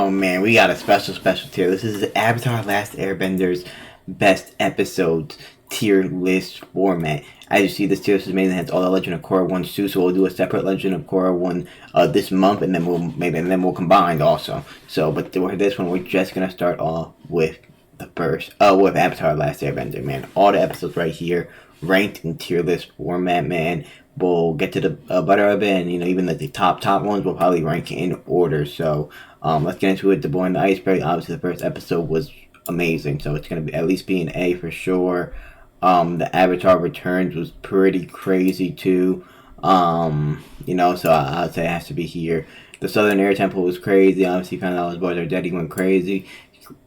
Oh man, we got a special tier. This is Avatar Last Airbender's best episodes tier list format. As you see, this tier list is amazing. It has all the Legend of Korra ones too. So we'll do a separate Legend of Korra one this month, and then we'll combine also. So, but for this one, we're just gonna start off with the first with Avatar Last Airbender. Man, all the episodes right here, ranked in tier list format. Man, we'll get to the butter of it, and even the top ones will probably rank in order. So let's get into it. The Boy and the Iceberg. Obviously, the first episode was amazing, so it's gonna be at least be an A for sure. The Avatar Returns was pretty crazy too. So I'd say it has to be here. The Southern Air Temple was crazy. Obviously, found out his boys are dead. He went crazy.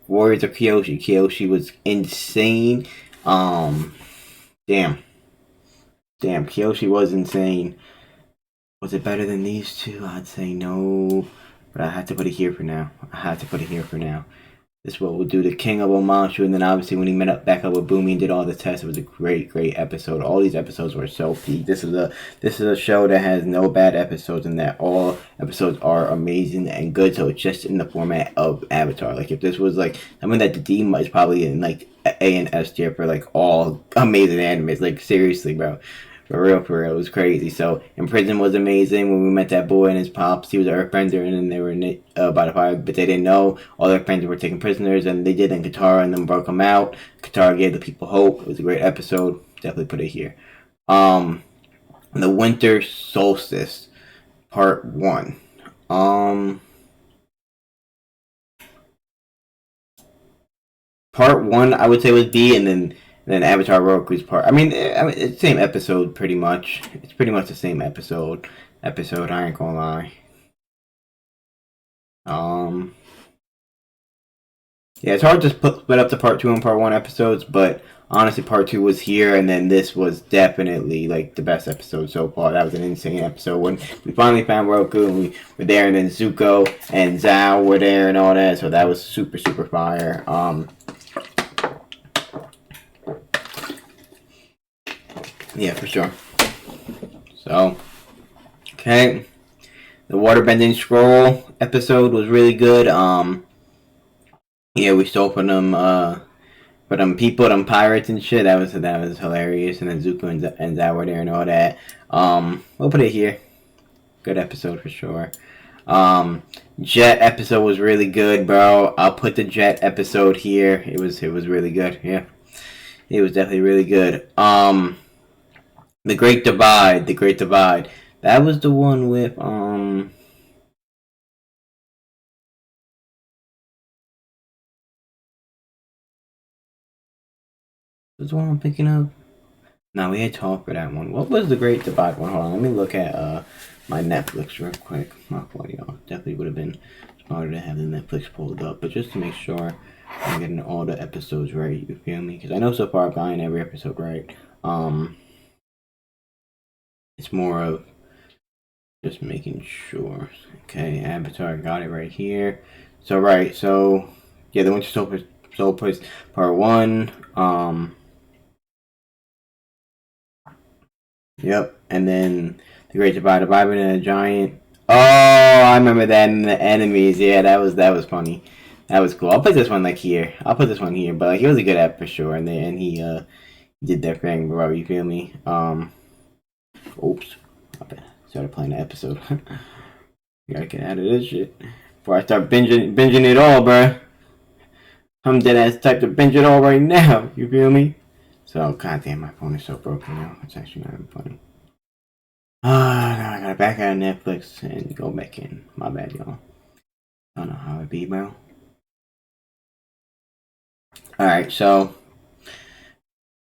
Warriors of Kyoshi. Kyoshi was insane. Damn. Kyoshi was insane. Was it better than these two? I'd say no. But I have to put it here for now. This is what we'll do. The King of Omashu, and then obviously when he back up with Boomy and did all the tests, it was a great episode. All these episodes were so peak. This is a show that has no bad episodes, and that all episodes are amazing and good. So it's just in the format of Avatar. Like if this was like something that the D is probably in like A and S tier for like all amazing animes. Like seriously, bro. For real, it was crazy. So, In Prison was amazing. When we met that boy and his pops, he was an Earthbender, and then they were by the fire, but they didn't know. All their friends were taken prisoners, and they did, and Katara and them broke them out. Katara gave the people hope. It was a great episode. Definitely put it here. The Winter Solstice, Part 1. Part 1, I would say, was B, and then Avatar Roku's part. I mean, it's the same episode pretty much. It's pretty much the same episode. I ain't gonna lie. Yeah, it's hard to split up the part 2 and part 1 episodes, but honestly, part 2 was here, and then this was definitely like the best episode so far. That was an insane episode when we finally found Roku, and we were there, and then Zuko and Zhao were there and all that. So that was super fire. Yeah, for sure. So, okay. The waterbending scroll episode was really good. Yeah, we stole from them people, them pirates and shit. That was hilarious. And then Zuko and Zao were there and all that. We'll put it here. Good episode for sure. Jet episode was really good, bro. I'll put the Jet episode here. It was really good. Yeah, it was definitely really good. The Great Divide. That was the one with was the one I'm thinking of? No, we had talked for that one. What was the Great Divide one? Hold on, let me look at my Netflix real quick. My fault, y'all. Definitely would have been smarter to have the Netflix pulled up, but just to make sure I'm getting all the episodes right. You feel me? Because I know so far I've gotten every episode right. It's more of just making sure. Okay, Avatar, got it right here. So yeah, the Winter Solstice Part 1. Yep, and then the Great Divide, Bible and a Giant. Oh, I remember that in the enemies. Yeah, that was funny. That was cool. I'll put this one here. But like, he was a good app for sure, and he did that thing, bro. You feel me? Oops. Started playing the episode. Gotta get out of this shit before I start binging it all, bro. I'm dead ass type to binge it all right now. You feel me? So, goddamn, my phone is so broken now. It's actually not even funny. Now I gotta back out of Netflix and go back in. My bad, y'all. I don't know how it be, bro. Alright, so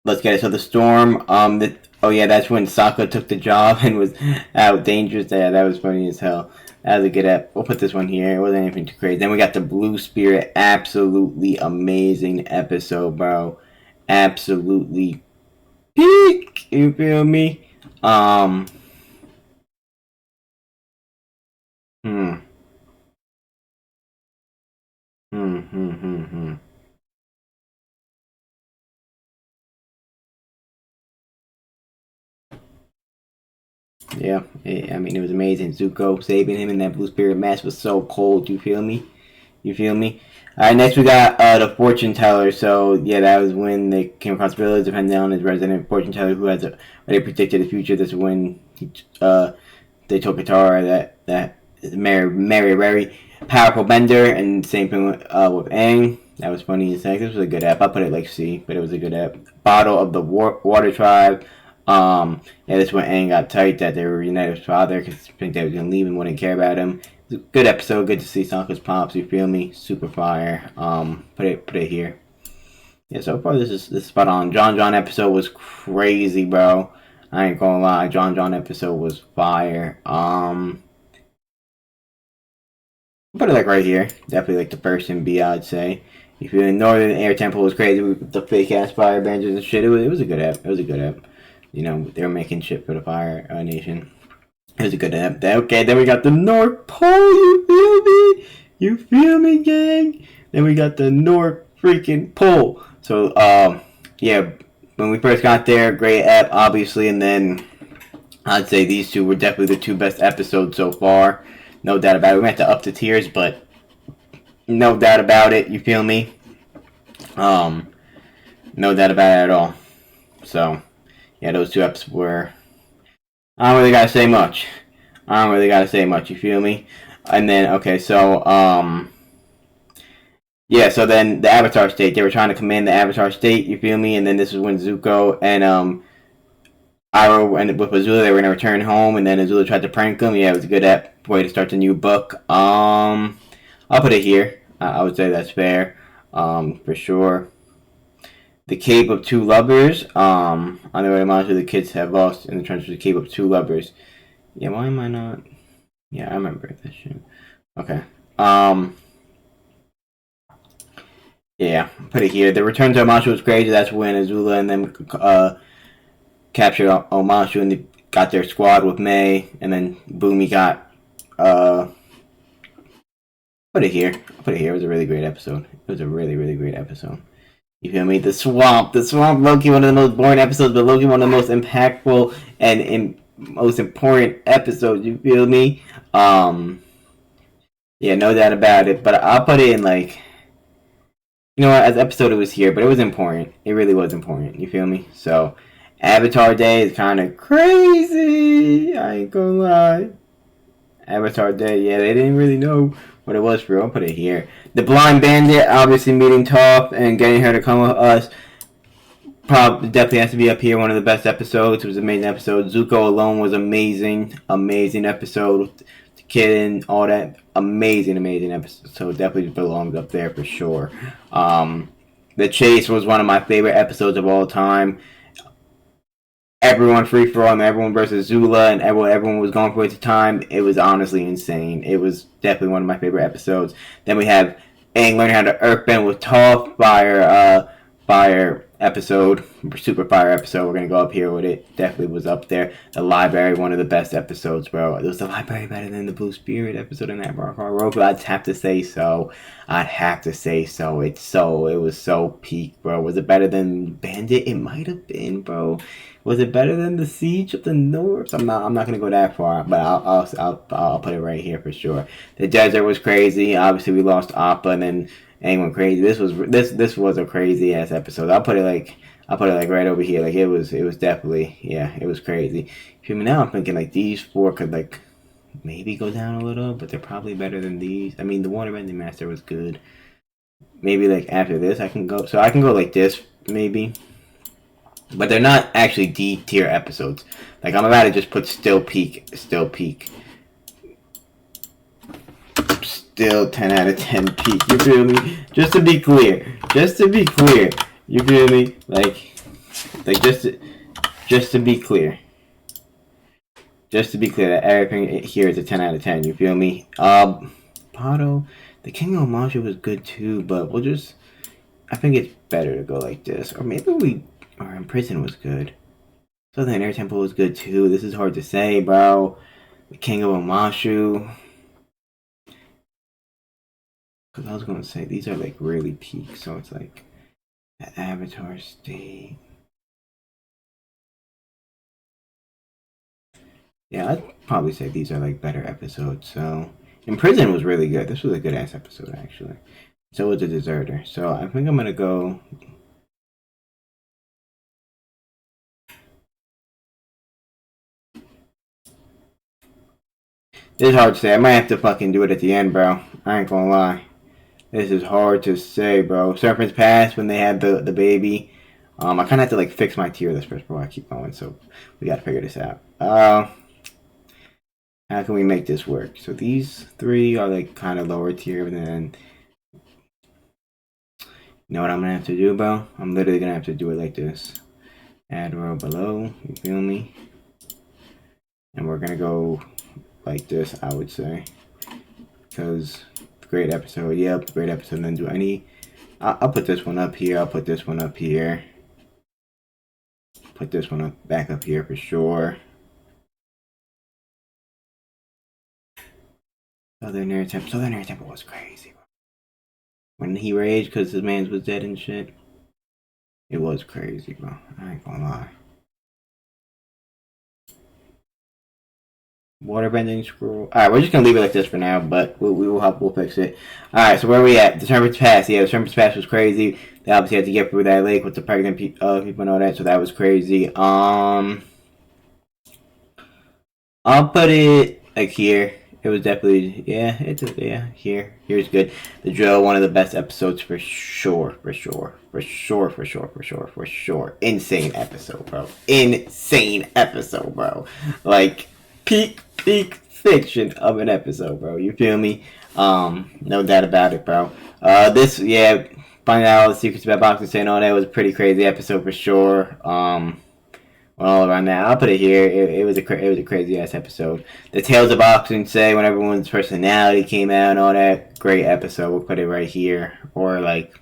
let's get it. So the storm, that's when Sokka took the job and was out dangerous. Yeah, that was funny as hell. That was a good app. We'll put this one here. It wasn't anything too crazy. Then we got the Blue Spirit. Absolutely amazing episode, bro. Absolutely peak. You feel me? Hmm. Yeah, I mean, it was amazing. Zuko saving him in that Blue Spirit match was so cold. You feel me? You feel me? Alright, next we got the fortune teller. So yeah, that was when they came across the village, depending on his resident fortune teller who has already predicted the future. This is when they told Katara that very powerful bender, and same thing with Aang. That was funny as heck. This was a good app. I put it like C, but it was a good app. Bottle of the Water Tribe. Yeah, this is when Aang got tight that they were reunited with his father because I think they was gonna leave and wouldn't care about him. It was a good episode. Good to see Sokka's pops. You feel me? Super fire. Put it here. Yeah, so far this is spot on. John episode was crazy, bro. I ain't gonna lie. John episode was fire. Put it like right here. Definitely like the first in B, I'd say. If you in Northern Air Temple was crazy with the fake ass fire bangers and shit. It was a good app. It was a good app. You know, they were making shit for the Fire Nation. It was a good app. Okay, then we got the North Pole. You feel me? You feel me, gang? Then we got the North freaking Pole. So, yeah, when we first got there, great app, obviously, and then I'd say these two were definitely the two best episodes so far. No doubt about it. We might have to up the tiers, but no doubt about it. You feel me? No doubt about it at all. So, yeah, those two episodes were. I don't really gotta say much. I don't really gotta say much. You feel me? And then okay, so yeah, so then the Avatar state. They were trying to command the Avatar state. You feel me? And then this is when Zuko and Iroh ended with Azula. They were gonna return home, and then Azula tried to prank them. Yeah, it was a good way to start the new book. I'll put it here. I would say that's fair. For sure. The Cave of Two Lovers. On the way to Monster, the kids have lost in the trenches. The Cave of Two Lovers. Yeah, why am I not? Yeah, I remember this shit. Okay. Yeah, put it here. The return to Omashu was crazy. That's when Azula and them captured Omashu and they got their squad with May, and then Boomy got put it here. I'll put it here. It was a really great episode. It was a really, really great episode. You feel me? The swamp. Loki, one of the most boring episodes, but Loki, one of the most impactful and most important episodes. You feel me? Yeah, no doubt about it. But I'll put it in like, you know what? As episode, it was here, but it was important. It really was important. You feel me? So, Avatar Day is kind of crazy. I ain't gonna lie. Avatar Day, yeah, they didn't really know what it was for real. I'll put it here. The Blind Bandit, obviously meeting Toph and getting her to come with us. Probably definitely has to be up here. One of the best episodes. It was an amazing episode. Zuko alone was amazing. Amazing episode. The kid and all that. Amazing episode. So definitely belongs up there for sure. The Chase was one of my favorite episodes of all time. Everyone free for all, and everyone versus Zula, and everyone was going for it at the time. It was honestly insane. It was definitely one of my favorite episodes. Then we have Aang learning how to earthbend with Toph, fire episode, super fire episode. We're gonna go up here with it. Definitely was up there. The library, one of the best episodes, bro. It was the library better than the Blue Spirit episode in that Roku. I'd have to say so. It was so peak, bro. Was it better than Bandit? It might have been, bro. Was it better than the Siege of the North? I'm not gonna go that far, but I'll put it right here for sure. The desert was crazy. Obviously, we lost Appa, and then Aang went crazy. This was a crazy ass episode. I'll put it like right over here. Like it was definitely, yeah, it was crazy. Now I'm thinking like these four could like maybe go down a little, but they're probably better than these. I mean, the Waterbending Master was good. Maybe like after this I can go. So I can go like this maybe. But they're not actually D tier episodes. Like I'm about to just put still peak. Still 10 out of 10 peak. You feel me? Just to be clear. You feel me? Like just to be clear. Just to be clear that everything here is a 10 out of 10. You feel me? Pato, the King of Masha was good too, but I think it's better to go like this. Or maybe or in prison was good. Southern Air Temple was good too. This is hard to say, bro. The King of Omashu. Because I was going to say, these are like really peak. So it's like the Avatar State. Yeah, I'd probably say these are like better episodes. So In Prison was really good. This was a good ass episode actually. So was The Deserter. So I think I'm gonna go. This is hard to say. I might have to fucking do it at the end, bro. I ain't gonna lie. This is hard to say, bro. Serpent's Pass when they had the baby. I kind of have to like fix my tier list first before I keep going. So we gotta figure this out. How can we make this work? So these three are like kind of lower tier, and then you know what I'm gonna have to do, bro? I'm literally gonna have to do it like this. Add row below. You feel me? And we're gonna go like this, I would say, because great episode. Yep, great episode. And then do any? I'll put this one up here. I'll put this one up here. Put this one up back up here for sure. Southern Air Temple. Southern Air Temple was crazy. When he raged because his man was dead and shit. It was crazy, bro. I ain't gonna lie. Waterbending scroll. Alright, we're just gonna leave it like this for now, but we'll fix it. Alright, so where are we at? The Serpent's Pass. Yeah, the Serpent's Pass was crazy. They obviously had to get through that lake with the pregnant people and all that, so that was crazy. I'll put it like here. It was definitely here. Here's good. The drill, one of the best episodes for sure. Insane episode, bro. Insane episode, bro. Like peak fiction of an episode, bro. You feel me? No doubt about it, bro. Finding out all the secrets about boxing saying all that was a pretty crazy episode for sure. All around that. I'll put it here. It was a crazy ass episode. The Tales of Boxing say when everyone's personality came out and all that. Great episode. We'll put it right here, or like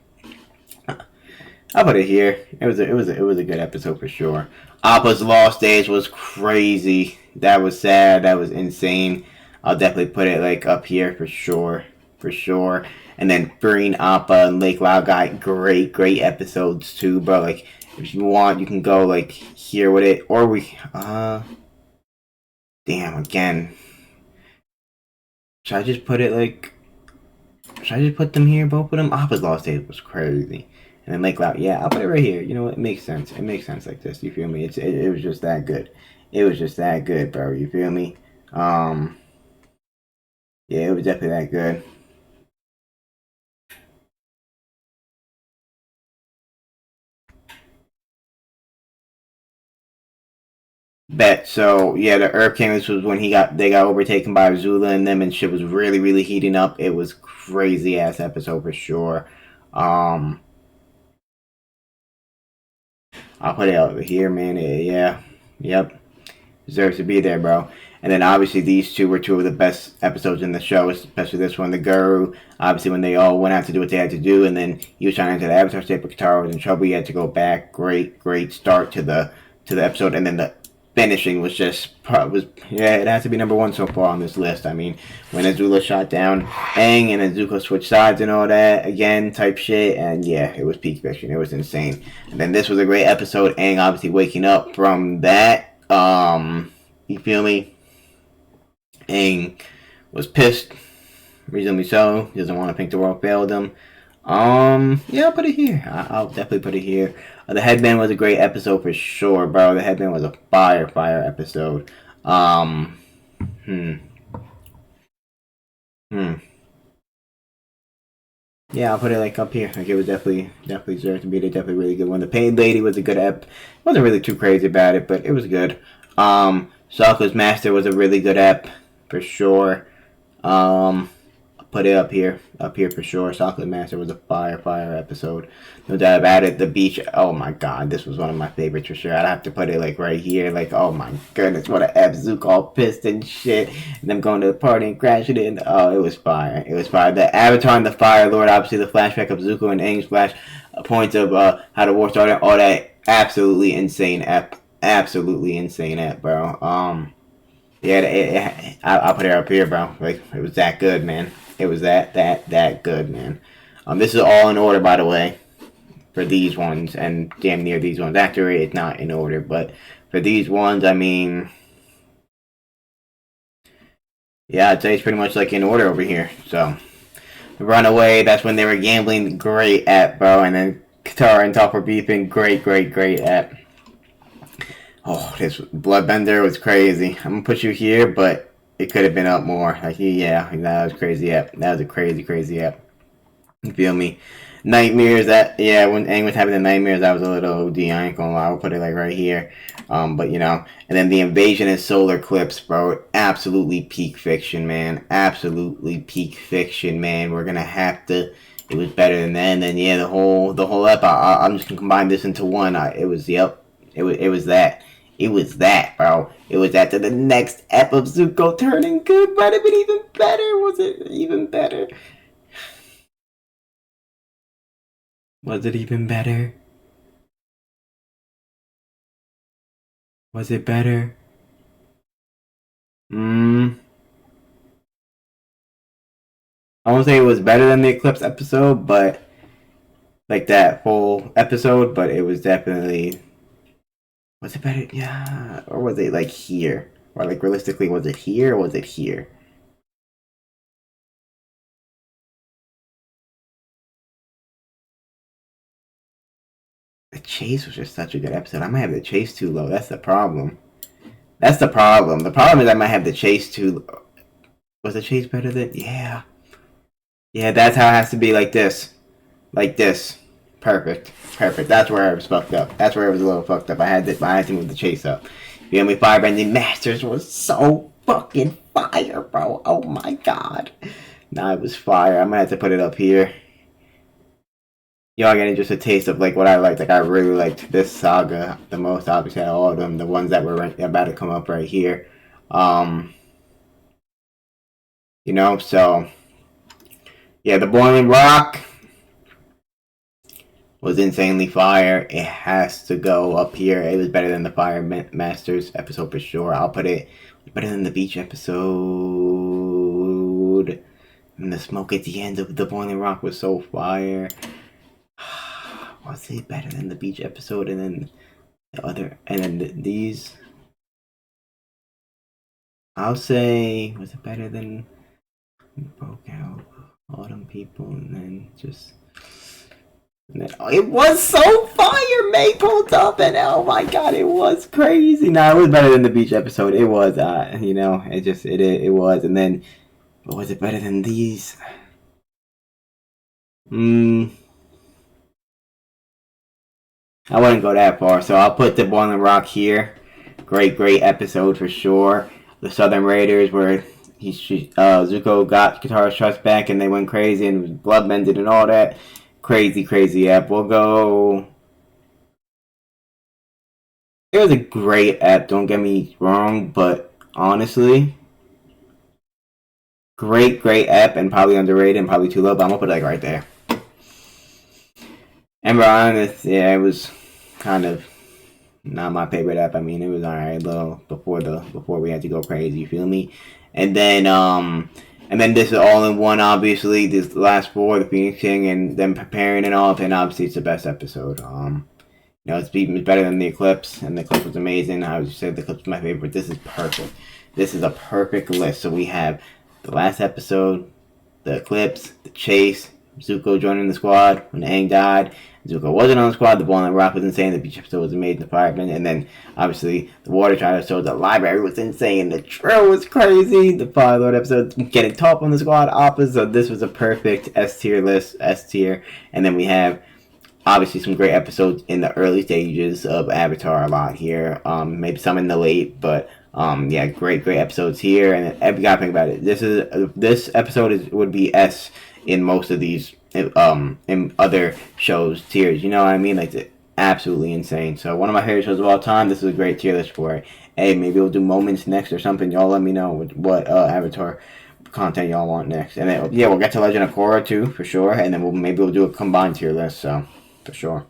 I'll put it here. It was a good episode for sure. Appa's Lost Days was crazy. That was sad. That was insane. I'll definitely put it like up here for sure. And then Freeing Appa and Lake Lao Guy, great episodes too, bro. Like if you want, you can go like here with it, or damn again. Should I just put it like? Should I just put them here, both of them? Appa's Lost Days was crazy, and then Lake Lao, yeah, I'll put it right here. You know what? It makes sense. It makes sense like this. You feel me? It was just that good. It was just that good, bro. You feel me? Yeah, it was definitely that good. Bet. So yeah, the Earth King. This was when they got overtaken by Azula and them, and shit was really heating up. It was crazy ass episode for sure. Um, I'll put it over here, man. Yeah, yep, deserves to be there, bro. And then obviously these two were two of the best episodes in the show, especially this one, the Guru. Obviously when they all went out to do what they had to do, and then he was trying to enter the Avatar state, but Katara was in trouble. He had to go back. Great start to the episode, and then the finishing was it has to be number one so far on this list. I mean, when Azula shot down Aang and then Zuko switched sides and all that again type shit, and yeah, it was peak fiction. It was insane. And then this was a great episode. Aang obviously waking up from that. You feel me? Aang was pissed, reasonably so. He doesn't want to think the world failed him. Yeah, I'll put it here. I'll definitely put it here. The Headband was a great episode for sure, bro. The Headband was a fire episode. Hmm. Hmm. Yeah, I'll put it like up here. Like it was definitely deserved to be there. Definitely really good one. The Pain Lady was a good ep. Wasn't really too crazy about it, but it was good. Sokka's Master was a really good ep for sure. Um, put it up here for sure. Chocolate Master was a fire episode, no doubt about it. The beach, oh my god, this was one of my favorites for sure. I'd have to put it like right here, like oh my goodness, what a F Zook all pissed and shit, and them going to the party and crashing it. And, oh, it was fire. The Avatar and the Fire Lord, obviously the flashback of Zuko and Aang's flash points of how the war started, all that, absolutely insane bro. I'll put it up here, bro. Like it was that good, man. It was that good, man. This is all in order, by the way, for these ones, and damn near these ones. Actually, it's not in order, but for these ones, I mean, Yeah, I'd say it's pretty much like in order over here. So, Runaway, that's when they were gambling. Great app, bro. And then Katara and Top were beefing. Great app. Oh, this Bloodbender was crazy. I'm gonna put you here, but it could have been up more. Like, yeah, that was crazy app. That was a crazy app. You feel me? Nightmares, that, yeah, when Aang was having the nightmares, that was a little OD. I ain't gonna lie. I'll put it like right here. But you know, and then the invasion and solar eclipse, bro. Absolutely peak fiction, man. Absolutely peak fiction, man. We're gonna have to. It was better than that. And then yeah, the whole ep. I'm just gonna combine this into one. It was yep. It was that. It was that, bro. It was that. To the next ep of Zuko turning good might have been even better. Was it even better? Was it even better? Was it better? Hmm. I won't say it was better than the Eclipse episode, but like that whole episode, but it was definitely. Was it better? Yeah. Or was it like here? Or like realistically, was it here or was it here? The chase was just such a good episode. I might have the chase too low. That's the problem. That's the problem. The problem is I might have the chase too. Was the chase better than? Yeah. Yeah, that's how it has to be like this. Like this. Perfect. Perfect. That's where I was fucked up. That's where it was a little fucked up. I had to move the chase up. You know me? Firebending Masters was so fucking fire, bro. Oh my god. Nah, it was fire. I'm gonna have to put it up here. Y'all getting just a taste of like what I liked. Like I really liked this saga the most. Obviously, out of all of them, the ones that were about to come up right here. Um, so yeah, the Boiling Rock was insanely fire. It has to go up here. It was better than the Fire Masters episode for sure. I'll put it better than the beach episode. And the smoke at the end of the Boiling Rock was so fire. Was it better than the beach episode? And then the other, and then these. I'll say, was it better than broke out Autumn People, and then just. And then, oh, it was so fire. May pulled up, and oh my god, it was crazy. Nah, it was better than the beach episode. It was, it was. And then, but was it better than these? Hmm. I wouldn't go that far, so I'll put the Boiling Rock here. Great episode for sure. The Southern Raiders, where Zuko got Katara's trust back, and they went crazy and was blood mended and all that. Crazy app. We'll go. It was a great app. Don't get me wrong, but honestly, great app, and probably underrated and probably too low. But I'm gonna put it like right there. And Ron, it was kind of not my favorite app. I mean, it was alright though before we had to go crazy. You feel me? And then this is all in one. Obviously, this last four, the Phoenix King, and them preparing and all. And obviously, it's the best episode. It's better than the Eclipse, and the Eclipse was amazing. I would say the Eclipse is my favorite. But this is perfect. This is a perfect list. So we have the last episode, the Eclipse, the Chase, Zuko joining the squad when Aang died. Zuko wasn't on the squad. The Boiling Rock was insane. The beach episode was amazing. The Fireman, and then obviously the Water Trial episode. The library was insane. The drill was crazy. The Fire Lord episode, getting top on the squad opposite. So this was a perfect S tier list. S tier, and then we have obviously some great episodes in the early stages of Avatar. A lot here. Maybe some in the late, but yeah, great episodes here. And you gotta think about it. This episode would be S in most of these in other shows tiers. You know what I mean? Like it's absolutely insane. So one of my favorite shows of all time. This is a great tier list for it. Hey, maybe we'll do Moments next or something. Y'all let me know what Avatar content y'all want next. And then yeah, we'll get to Legend of Korra too for sure. And then maybe we'll do a combined tier list. So for sure.